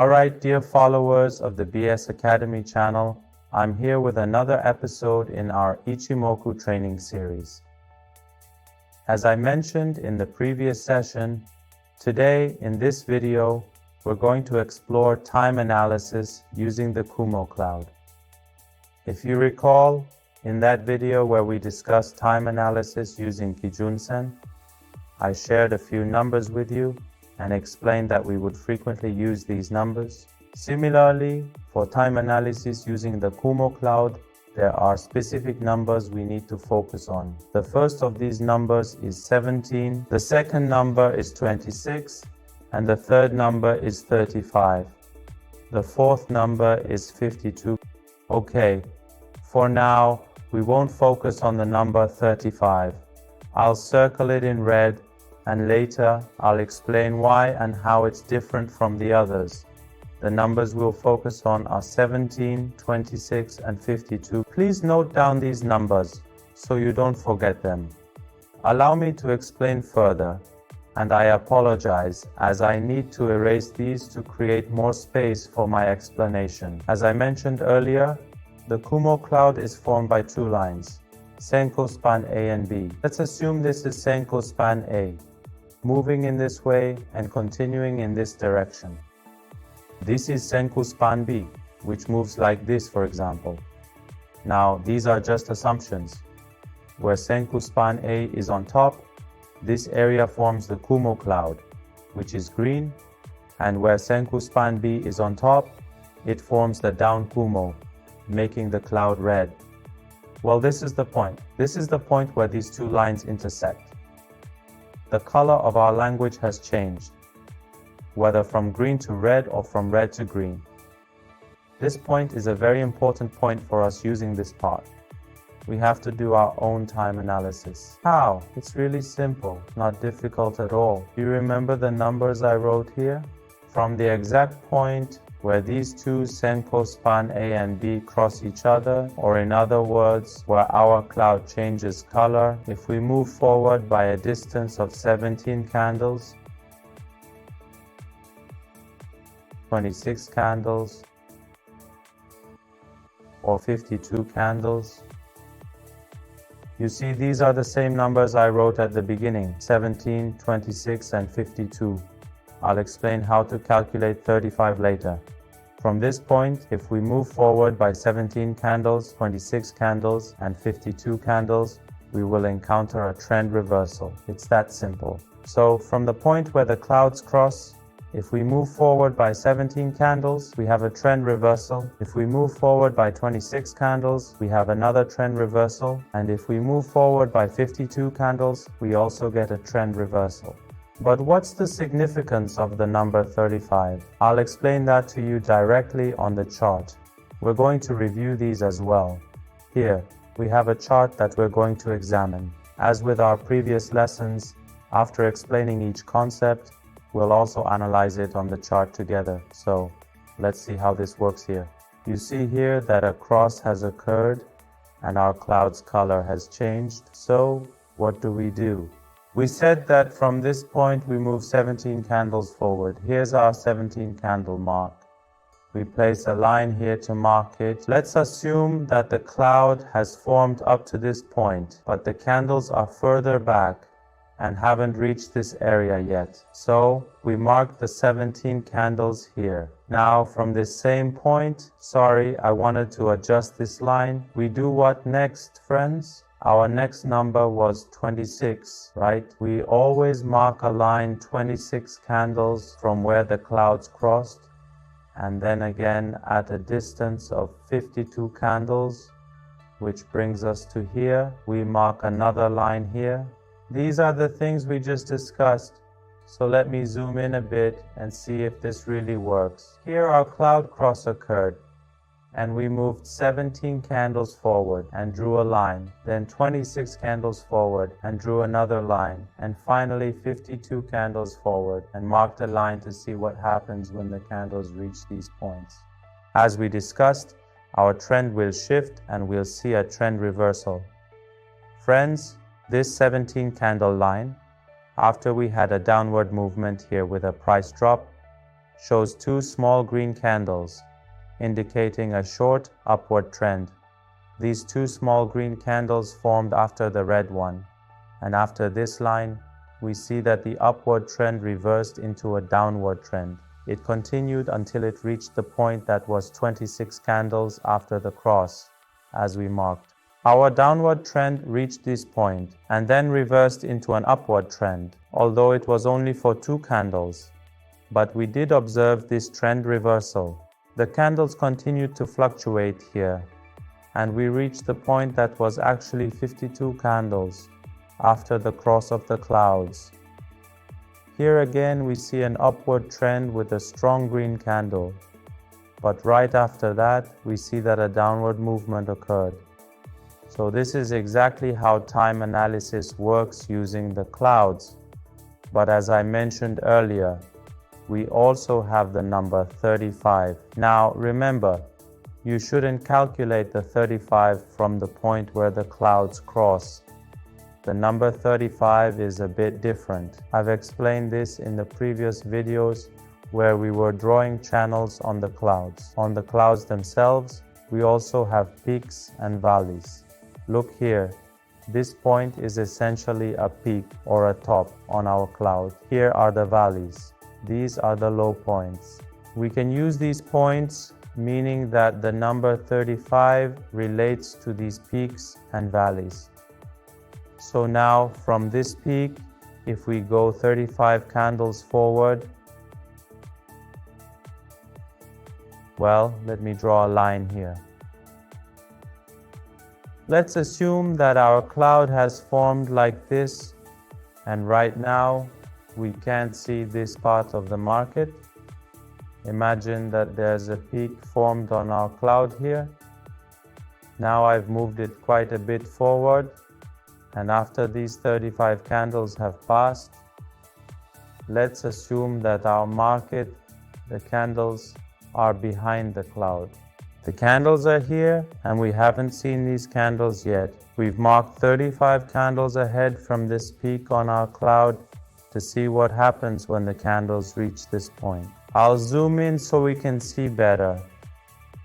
Alright, dear followers of the BS Academy channel, I'm here with another episode in our ICHIMOKU training series. As I mentioned in the previous session, today in this video, we're going to explore time analysis using the Kumo cloud. If you recall, in that video where we discussed time analysis using Kijunsen, I shared a few numbers with you and explained that we would frequently use these numbers. Similarly, for time analysis using the Kumo cloud, there are specific numbers we need to focus on. The first of these numbers is 17, the second number is 26, and the third number is 35. The fourth number is 52. Okay, for now, we won't focus on the number 35. I'll circle it in red, and later I'll explain why and how it's different from the others. The numbers we'll focus on are 17, 26, and 52. Please note down these numbers so you don't forget them. Allow me to explain further, and I apologize as I need to erase these to create more space for my explanation. As I mentioned earlier, the Kumo cloud is formed by two lines, Senko span A and B. Let's assume this is Senko span A, moving in this way and continuing in this direction. This is Senko span B, which moves like this, for example. Now, these are just assumptions. Where Senko span A is on top, this area forms the Kumo cloud, which is green, and where Senko span B is on top, it forms the down Kumo, making the cloud red. Well, this is the point. This is the point where these two lines intersect. The color of our language has changed, whether from green to red or from red to green. This point is a very important point for us using this part. We have to do our own time analysis. How? It's really simple, not difficult at all. Do you remember the numbers I wrote here? From the exact point where these two Senko span A and B cross each other, or in other words, where our cloud changes color, if we move forward by a distance of 17 candles, 26 candles, or 52 candles, you see these are the same numbers I wrote at the beginning, 17, 26, and 52. I'll explain how to calculate 35 later. From this point, if we move forward by 17 candles, 26 candles, and 52 candles, we will encounter a trend reversal. It's that simple. So, from the point where the clouds cross, if we move forward by 17 candles, we have a trend reversal. If we move forward by 26 candles, we have another trend reversal. And if we move forward by 52 candles, we also get a trend reversal. But what's the significance of the number 35? I'll explain that to you directly on the chart. We're going to review these as well. Here, we have a chart that we're going to examine. As with our previous lessons, after explaining each concept, we'll also analyze it on the chart together. So, let's see how this works here. You see here that a cross has occurred and our cloud's color has changed. So, what do? We said that from this point we move 17 candles forward. Here's our 17 candle mark. We place a line here to mark it. Let's assume that the cloud has formed up to this point, but the candles are further back and haven't reached this area yet. So we mark the 17 candles here. Now from this same point, sorry, I wanted to adjust this line. We do what next, friends? Our next number was 26, right? We always mark a line 26 candles from where the clouds crossed, and then again at a distance of 52 candles, which brings us to here. We mark another line here. These are the things we just discussed, so let me zoom in a bit and see if this really works. Here our cloud cross occurred, and we moved 17 candles forward and drew a line, then 26 candles forward and drew another line, and finally 52 candles forward and marked a line to see what happens when the candles reach these points. As we discussed, our trend will shift and we'll see a trend reversal. Friends, this 17 candle line, after we had a downward movement here with a price drop, shows two small green candles, indicating a short upward trend. These two small green candles formed after the red one, and after this line, we see that the upward trend reversed into a downward trend. It continued until it reached the point that was 26 candles after the cross, as we marked. Our downward trend reached this point and then reversed into an upward trend, although it was only for 2 candles. But we did observe this trend reversal. The candles continued to fluctuate here, and we reached the point that was actually 52 candles after the cross of the clouds. Here again we see an upward trend with a strong green candle, but right after that we see that a downward movement occurred. So this is exactly how time analysis works using the clouds. But as I mentioned earlier, we also have the number 35. Now remember, you shouldn't calculate the 35 from the point where the clouds cross. The number 35 is a bit different. I've explained this in the previous videos where we were drawing channels on the clouds. On the clouds themselves, we also have peaks and valleys. Look here. This point is essentially a peak or a top on our cloud. Here are the valleys. These are the low points. We can use these points, meaning that the number 35 relates to these peaks and valleys. So now from this peak, if we go 35 candles forward, well, let me draw a line here. Let's assume that our cloud has formed like this, and right now we can't see this part of the market. Imagine that there's a peak formed on our cloud here. Now I've moved it quite a bit forward, and after these 35 candles have passed, let's assume that our market, the candles, are behind the cloud. The candles are here, and we haven't seen these candles yet. We've marked 35 candles ahead from this peak on our cloud to see what happens when the candles reach this point. I'll zoom in so we can see better.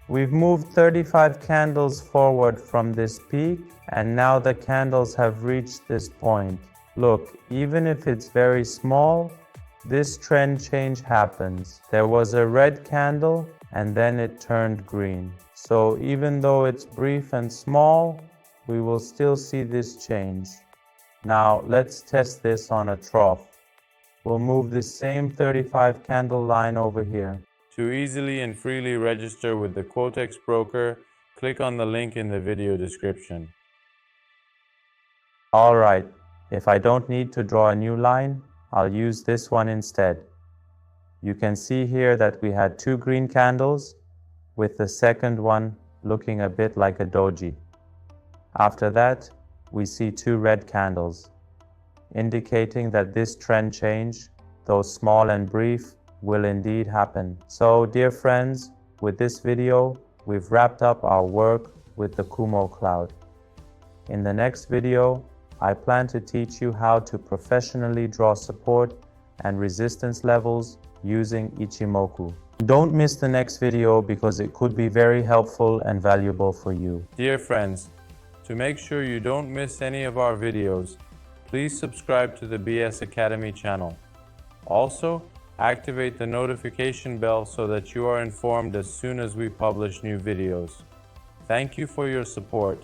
We've moved 35 candles forward from this peak, and now the candles have reached this point. Look, even if it's very small, this trend change happens. There was a red candle, and then it turned green. So even though it's brief and small, we will still see this change. Now let's test this on a trough. We'll move this same 35 candle line over here. To easily and freely register with the Quotex broker, click on the link in the video description. Alright, if I don't need to draw a new line, I'll use this one instead. You can see here that we had 2 green candles, with the second one looking a bit like a doji. After that, we see 2 red candles, indicating that this trend change, though small and brief, will indeed happen. So, dear friends, with this video, we've wrapped up our work with the Kumo cloud. In the next video, I plan to teach you how to professionally draw support and resistance levels using ICHIMOKU. Don't miss the next video because it could be very helpful and valuable for you. Dear friends, to make sure you don't miss any of our videos, please subscribe to the BS Academy channel. Also, activate the notification bell so that you are informed as soon as we publish new videos. Thank you for your support.